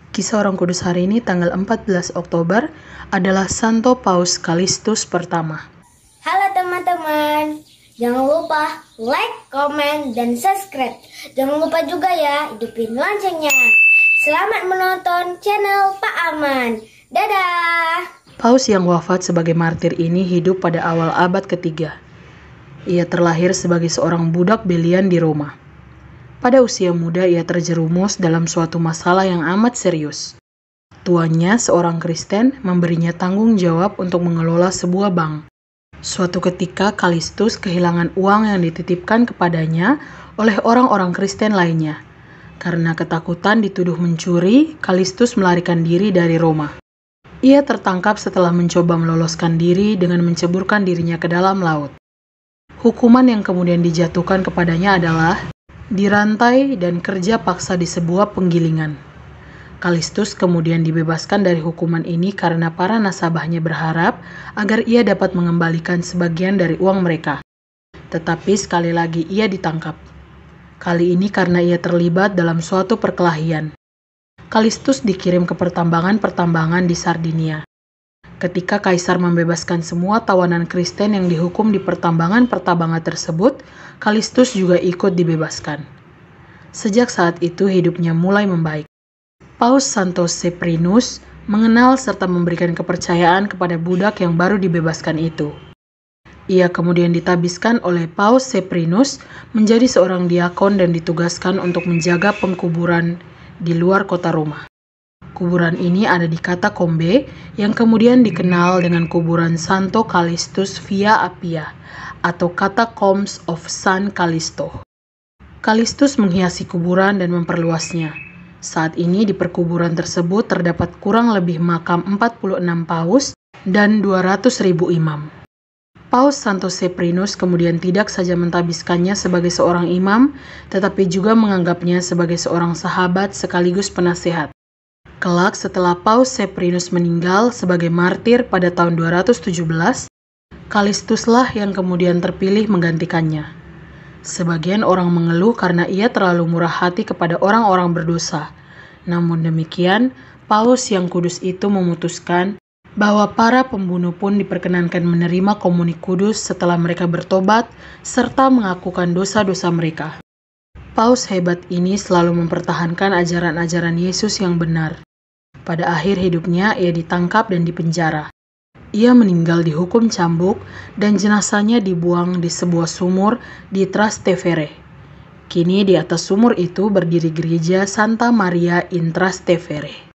Kisah Orang Kudus hari ini tanggal 14 Oktober adalah Santo Paus Kalistus pertama. Halo teman-teman, jangan lupa like, komen, dan subscribe. Jangan lupa juga ya hidupin loncengnya. Selamat menonton channel Pak Aman. Dadah! Paus yang wafat sebagai martir ini hidup pada awal abad ketiga. Ia terlahir sebagai seorang budak belian di Roma. Pada usia muda ia terjerumus dalam suatu masalah yang amat serius. Tuannya, seorang Kristen, memberinya tanggung jawab untuk mengelola sebuah bank. Suatu ketika Kalistus kehilangan uang yang dititipkan kepadanya oleh orang-orang Kristen lainnya. Karena ketakutan dituduh mencuri, Kalistus melarikan diri dari Roma. Ia tertangkap setelah mencoba meloloskan diri dengan menceburkan dirinya ke dalam laut. Hukuman yang kemudian dijatuhkan kepadanya adalah dirantai dan kerja paksa di sebuah penggilingan. Kalistus kemudian dibebaskan dari hukuman ini karena para nasabahnya berharap agar ia dapat mengembalikan sebagian dari uang mereka. Tetapi sekali lagi ia ditangkap. Kali ini karena ia terlibat dalam suatu perkelahian. Kalistus dikirim ke pertambangan-pertambangan di Sardinia. Ketika Kaisar membebaskan semua tawanan Kristen yang dihukum di pertambangan-pertambangan tersebut, Kalistus juga ikut dibebaskan. Sejak saat itu hidupnya mulai membaik. Paus Santo Seprinus mengenal serta memberikan kepercayaan kepada budak yang baru dibebaskan itu. Ia kemudian ditabiskan oleh Paus Seprinus menjadi seorang diakon dan ditugaskan untuk menjaga pengkuburan di luar kota Roma. Kuburan ini ada di Katakombe yang kemudian dikenal dengan kuburan Santo Kalistus Via Appia atau Catacombs of San Callisto. Kalistus menghiasi kuburan dan memperluasnya. Saat ini di perkuburan tersebut terdapat kurang lebih makam 46 paus dan 200.000 imam. Paus Santo Seprinus kemudian tidak saja mentabiskannya sebagai seorang imam, tetapi juga menganggapnya sebagai seorang sahabat sekaligus penasehat. Kelak setelah Paus Seprinus meninggal sebagai martir pada tahun 217, Kalistuslah yang kemudian terpilih menggantikannya. Sebagian orang mengeluh karena ia terlalu murah hati kepada orang-orang berdosa. Namun demikian, Paus yang kudus itu memutuskan bahwa para pembunuh pun diperkenankan menerima komuni kudus setelah mereka bertobat serta mengakukan dosa-dosa mereka. Paus hebat ini selalu mempertahankan ajaran-ajaran Yesus yang benar. Pada akhir hidupnya, ia ditangkap dan dipenjara. Ia meninggal dihukum cambuk dan jenazahnya dibuang di sebuah sumur di Trastevere. Kini di atas sumur itu berdiri gereja Santa Maria in Trastevere.